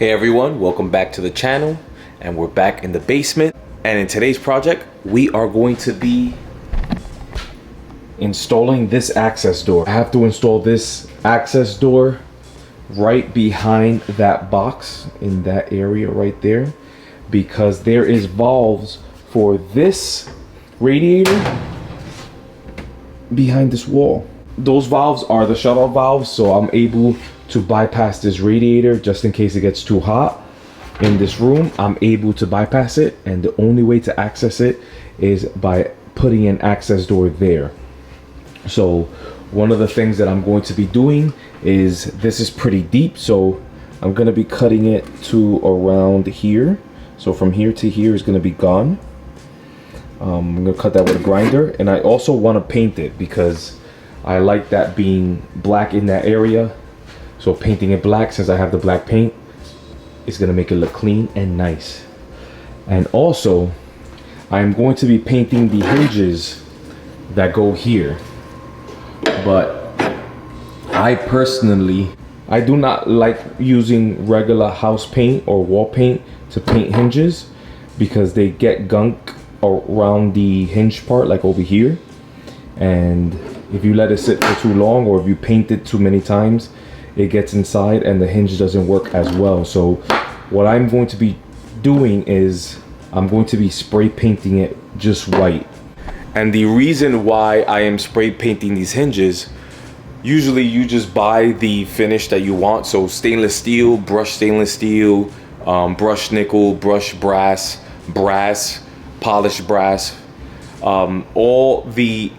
Hey everyone, welcome back to the channel, and we're back in the basement. And in today's project, we are going to be installing this access door. I have to install this access door right behind that box in that area right there, because there is valves for this radiator behind this wall. Those valves are the shut-off valves, so I'm able to bypass this radiator just in case it gets too hot in this room. I'm able to bypass it, and the only way to access it is by putting an access door there. So one of the things that I'm going to be doing is, this is pretty deep, so I'm going to be cutting it to around here. So from here to here is going to be gone. I'm going to cut that with a grinder, and I also want to paint it because I like that being black in that area. So painting it black, since I have the black paint, is gonna make it look clean and nice. And also, I'm going to be painting the hinges that go here. But I personally, I do not like using regular house paint or wall paint to paint hinges, because they get gunk around the hinge part, like over here. And if you let it sit for too long, or if you paint it too many times, it gets inside and the hinge doesn't work as well. So what I'm going to be doing is I'm going to be spray painting it just white. And the reason why I am spray painting these hinges, usually you just buy the finish that you want. So stainless steel, brushed nickel, brushed brass, polished brass. All the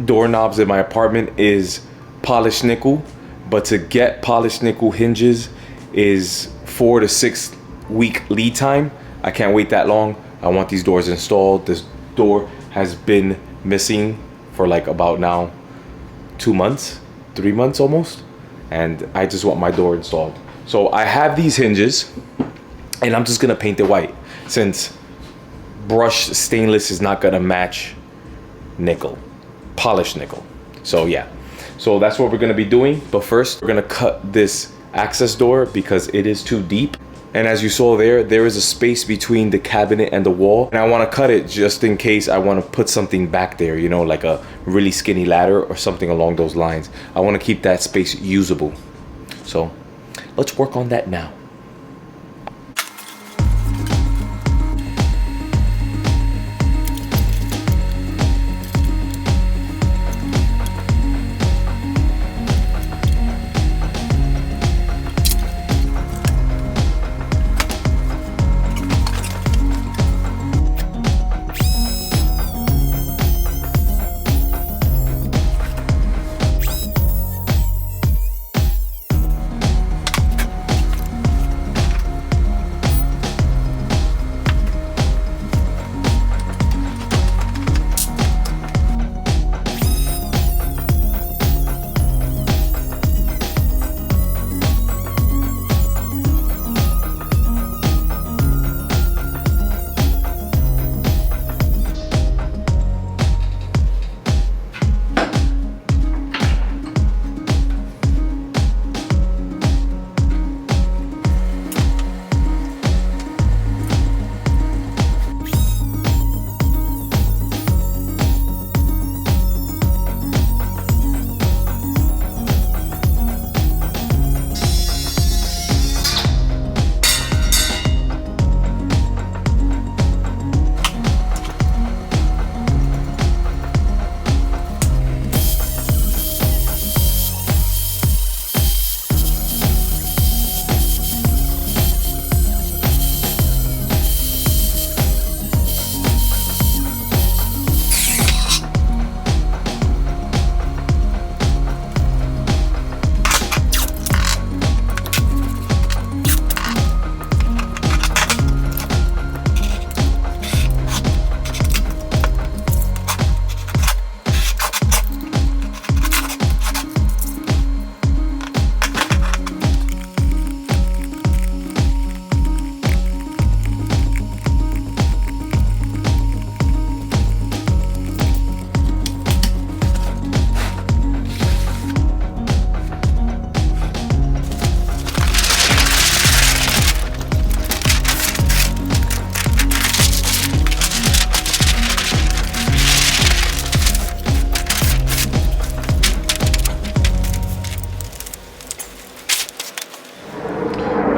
doorknobs in my apartment is polished nickel. But to get polished nickel hinges is 4 to 6 week lead time. I can't wait that long. I want these doors installed. This door has been missing for like about now 2 months, 3 months almost. And I just want my door installed. So I have these hinges, and I'm just gonna paint it white, since brushed stainless is not gonna match nickel, polished nickel. So yeah. So that's what we're gonna be doing. But first, we're gonna cut this access door because it is too deep. And as you saw there is a space between the cabinet and the wall. And I wanna cut it just in case I wanna put something back there, you know, like a really skinny ladder or something along those lines. I wanna keep that space usable. So let's work on that now.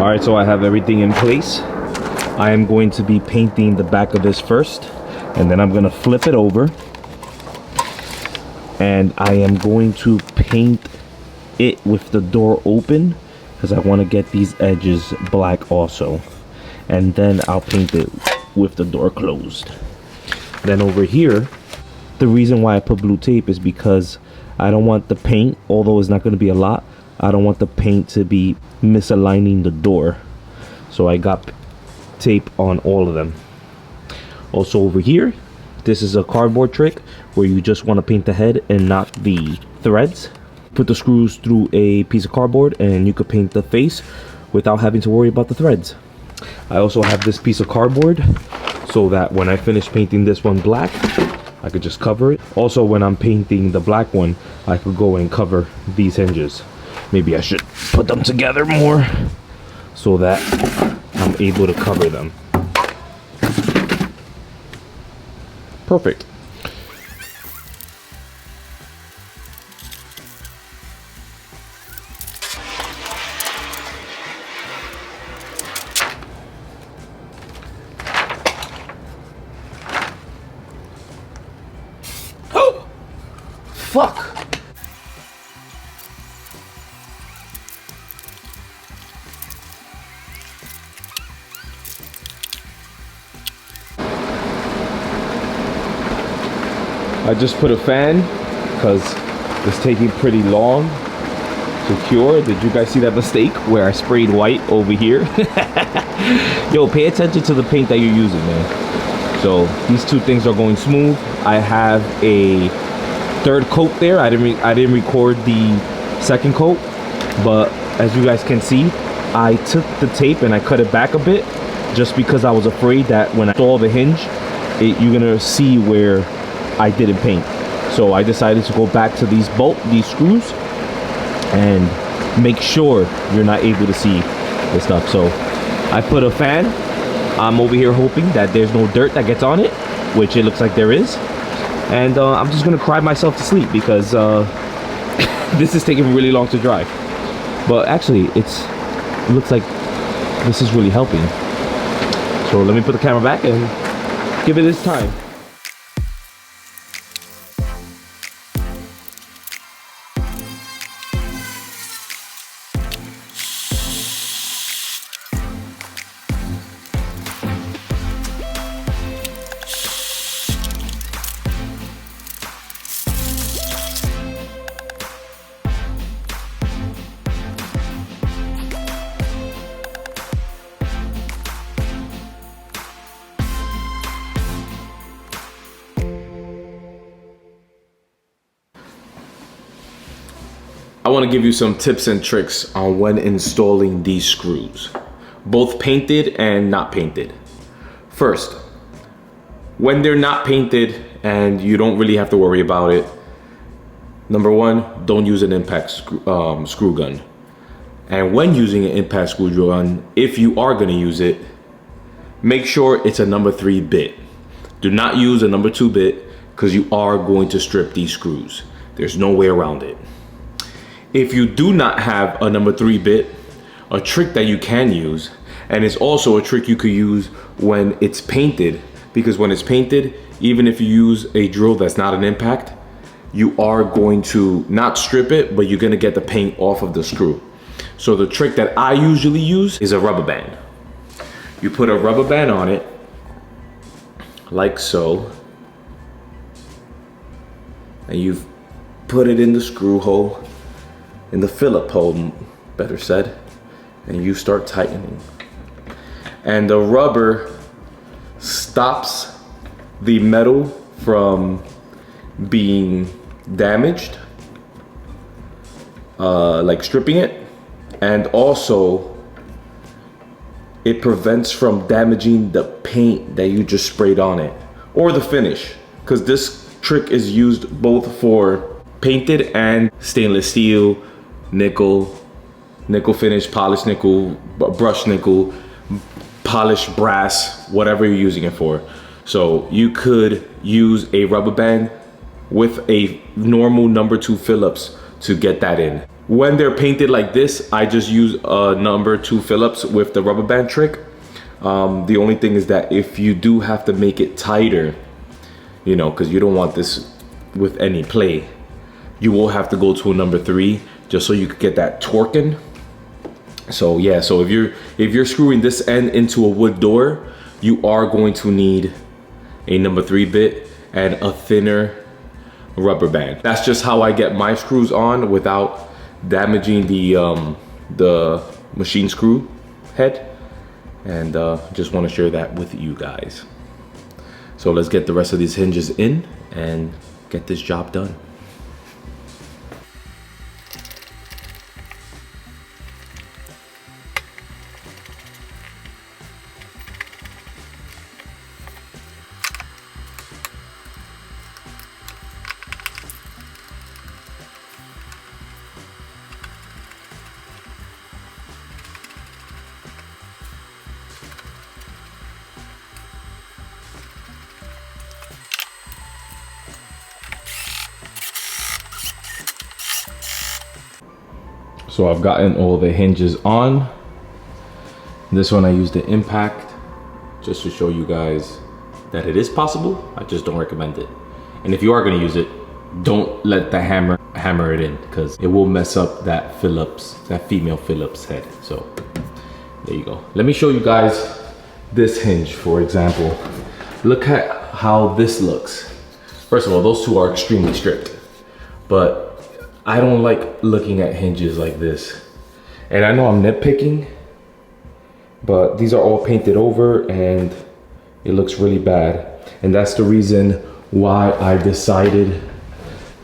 Alright, so I have everything in place. I am going to be painting the back of this first, and then I'm going to flip it over. And I am going to paint it with the door open because I want to get these edges black also. And then I'll paint it with the door closed. Then over here, the reason why I put blue tape is because I don't want the paint, although it's not going to be a lot, I don't want the paint to be misaligning the door. So I got tape on all of them. Also over here, this is a cardboard trick where you just want to paint the head and not the threads. Put the screws through a piece of cardboard and you could paint the face without having to worry about the threads. I also have this piece of cardboard so that when I finish painting this one black, I could just cover it. Also, when I'm painting the black one, I could go and cover these hinges. Maybe I should put them together more so that I'm able to cover them. Perfect. Oh! Fuck! I just put a fan because it's taking pretty long to cure. Did you guys see that mistake where I sprayed white over here? Yo, pay attention to the paint that you're using, man. So these two things are going smooth. I have a third coat there. I didn't record the second coat, but as you guys can see, I took the tape and I cut it back a bit just because I was afraid that when I install the hinge, you're gonna see where I didn't paint. So I decided to go back to these screws and make sure you're not able to see the stuff. So I put a fan. I'm over here hoping that there's no dirt that gets on it, which it looks like there is. And I'm just gonna cry myself to sleep because this is taking really long to dry. But actually, it looks like this is really helping. So let me put the camera back and give it its time. I want to give you some tips and tricks on when installing these screws, both painted and not painted. First, when they're not painted and you don't really have to worry about it, number one, don't use an impact screw gun. And when using an impact screw gun, if you are going to use it, make sure it's a number 3 bit. Do not use a number 2 bit because you are going to strip these screws. There's no way around it. If you do not have a number 3 bit, a trick that you can use, and it's also a trick you could use when it's painted, because when it's painted, even if you use a drill that's not an impact, you are going to not strip it, but you're gonna get the paint off of the screw. So the trick that I usually use is a rubber band. You put a rubber band on it, like so, and you've put it in the screw hole, in the Phillip hole, better said, and you start tightening. And the rubber stops the metal from being damaged, like stripping it, and also it prevents from damaging the paint that you just sprayed on it, or the finish, because this trick is used both for painted and stainless steel, nickel finish, polished nickel, brushed nickel, polished brass, whatever you're using it for. So you could use a rubber band with a normal number 2 Phillips to get that in. When they're painted like this, I just use a #2 Phillips with the rubber band trick. The only thing is that if you do have to make it tighter, you know, because you don't want this with any play, you will have to go to a #3 just so you could get that torquing. So yeah, so if you're screwing this end into a wood door, you are going to need a #3 bit and a thinner rubber band. That's just how I get my screws on without damaging the machine screw head. And just want to share that with you guys. So let's get the rest of these hinges in and get this job done. So I've gotten all the hinges on. This one I used the impact just to show you guys that it is possible. I just don't recommend it. And if you are gonna use it, don't let the hammer it in, because it will mess up that Phillips, that female Phillips head. So there you go. Let me show you guys this hinge, for example. Look at how this looks. First of all, those two are extremely stripped, but I don't like looking at hinges like this. And I know I'm nitpicking, but these are all painted over and it looks really bad. And that's the reason why I decided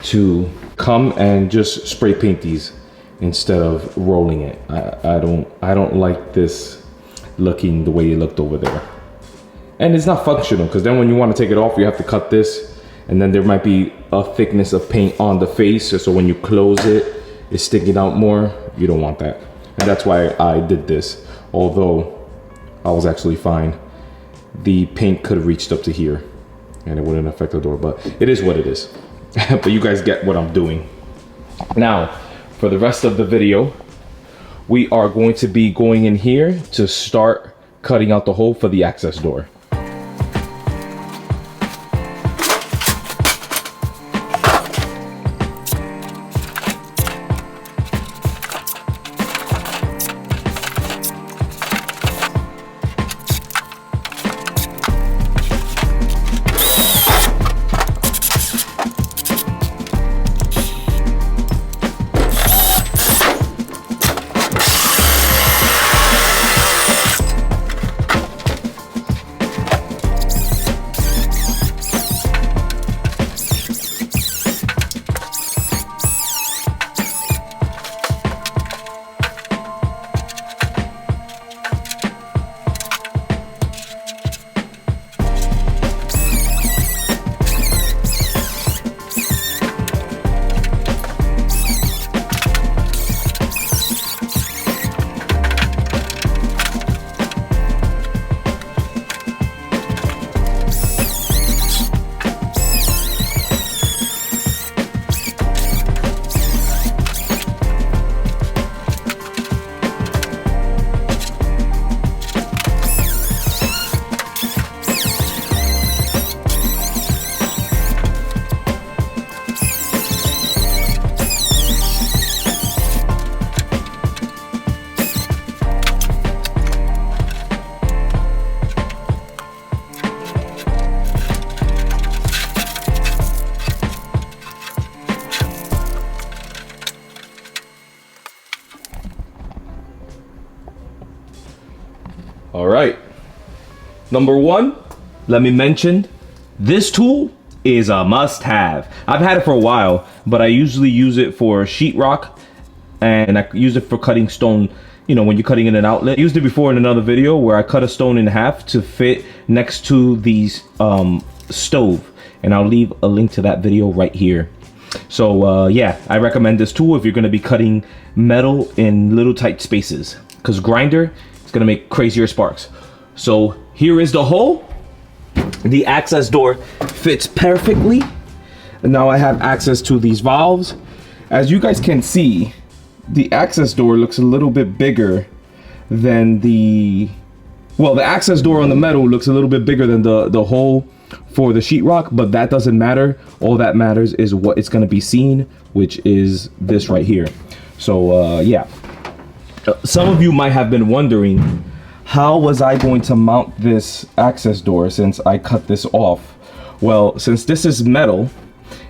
to come and just spray paint these instead of rolling it. I don't like this looking the way it looked over there. And it's not functional, because then when you want to take it off, you have to cut this, and then there might be a thickness of paint on the face, so when you close it, it's sticking out more. You don't want that. And that's why I did this. Although I was actually fine, the paint could have reached up to here and it wouldn't affect the door, but it is what it is. But you guys get what I'm doing. Now, for the rest of the video, we are going to be going in here to start cutting out the hole for the access door. All right, number one, let me mention, this tool is a must-have. I've had it for a while, but I usually use it for sheetrock, and I use it for cutting stone, you know, when you're cutting in an outlet. I used it before in another video where I cut a stone in half to fit next to the stove, and I'll leave a link to that video right here. So yeah, I recommend this tool if you're gonna be cutting metal in little tight spaces, because grinder is gonna make crazier sparks. So here is the hole. The access door fits perfectly. And now I have access to these valves. As you guys can see, the access door looks a little bit bigger than the access door on the metal looks a little bit bigger than the hole for the sheetrock, but that doesn't matter. All that matters is what it's going to be seen, which is this right here. So yeah, some of you might have been wondering, how was I going to mount this access door since I cut this off? Well, since this is metal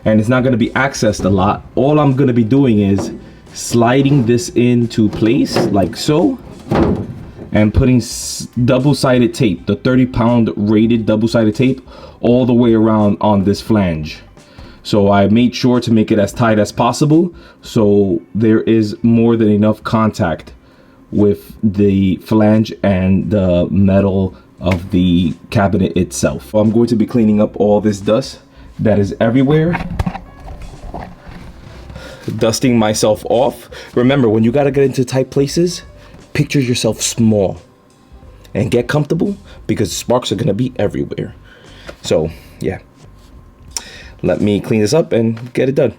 and it's not going to be accessed a lot, all I'm going to be doing is sliding this into place like so, and putting double-sided tape, the 30-pound rated double-sided tape, all the way around on this flange. So I made sure to make it as tight as possible, so there is more than enough contact with the flange and the metal of the cabinet itself. I'm going to be cleaning up all this dust that is everywhere, dusting myself off. Remember, when you gotta get into tight places, picture yourself small and get comfortable, because sparks are gonna be everywhere. So yeah, let me clean this up and get it done.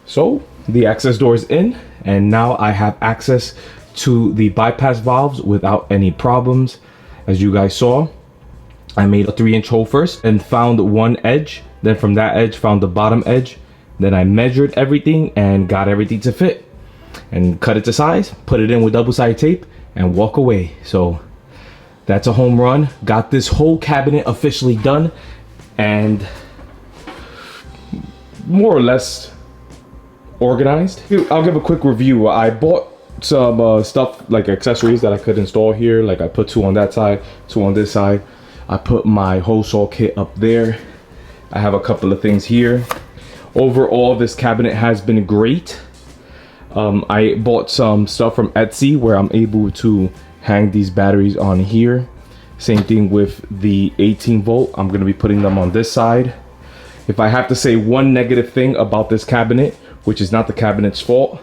So the access door is in, and now I have access to the bypass valves without any problems. As you guys saw, I made a 3-inch hole first and found one edge. Then from that edge found the bottom edge. Then I measured everything and got everything to fit and cut it to size, put it in with double-sided tape and walk away. So that's a home run. Got this whole cabinet officially done and more or less organized. I'll give a quick review. I bought some stuff like accessories that I could install here. Like I put 2 on that side, 2 on this side. I put my hole saw kit up there. I have a couple of things here. Overall, this cabinet has been great. I bought some stuff from Etsy where I'm able to hang these batteries on here. Same thing with the 18 volt. I'm gonna be putting them on this side. If I have to say one negative thing about this cabinet, which is not the cabinet's fault,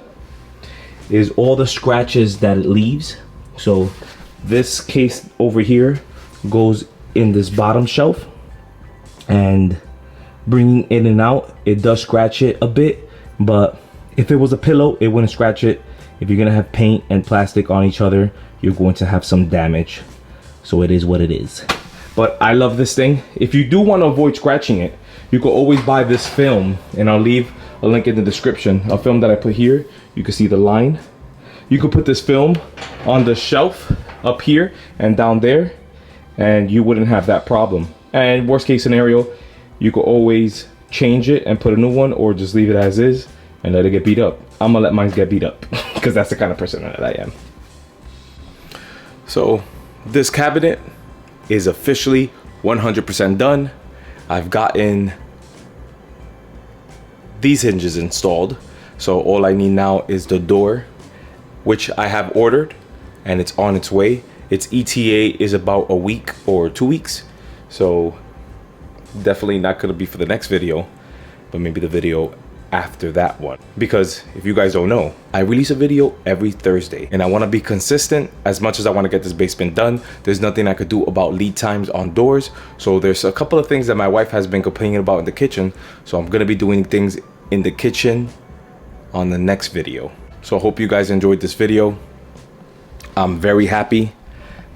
is all the scratches that it leaves. So this case over here goes in this bottom shelf, and bringing in and out, it does scratch it a bit, but if it was a pillow, it wouldn't scratch it. If you're gonna have paint and plastic on each other, you're going to have some damage. So it is what it is. But I love this thing. If you do want to avoid scratching it, you can always buy this film, and I'll leave a link in the description. A film that I put here, you can see the line. You could put this film on the shelf up here and down there, and you wouldn't have that problem. And worst case scenario, you could always change it and put a new one, or just leave it as is and let it get beat up. I'm gonna let mine get beat up because that's the kind of person that I am. So this cabinet is officially 100% done. I've gotten these hinges installed, so all I need now is the door, which I have ordered and it's on its way. Its ETA is about a week or 2 weeks, so definitely not going to be for the next video, but maybe the video after that one. Because if you guys don't know, I release a video every Thursday and I want to be consistent. As much as I want to get this basement done, there's nothing I could do about lead times on doors. So there's a couple of things that my wife has been complaining about in the kitchen, so I'm going to be doing things in the kitchen on the next video. So I hope you guys enjoyed this video. I'm very happy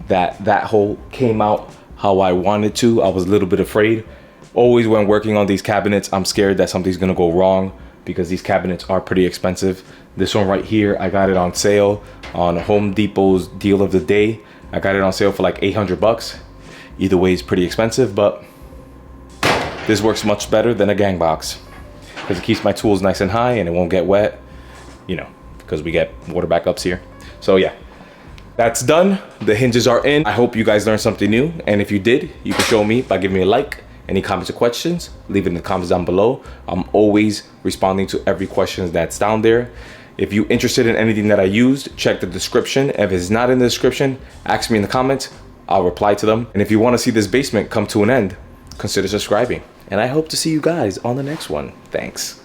that that hole came out how I wanted to. I was a little bit afraid. Always when working on these cabinets, I'm scared that something's gonna go wrong because these cabinets are pretty expensive. This one right here, I got it on sale on Home Depot's deal of the day. I got it on sale for like 800 bucks. Either way, it's pretty expensive, but this works much better than a gang box. because it keeps my tools nice and high and it won't get wet, you know, because we get water backups here. So yeah, that's done. The hinges are in. I hope you guys learned something new. And if you did, you can show me by giving me a like. Any comments or questions, leave it in the comments down below. I'm always responding to every question that's down there. If you're interested in anything that I used, check the description. If it's not in the description, ask me in the comments. I'll reply to them. And if you want to see this basement come to an end, consider subscribing. And I hope to see you guys on the next one. Thanks.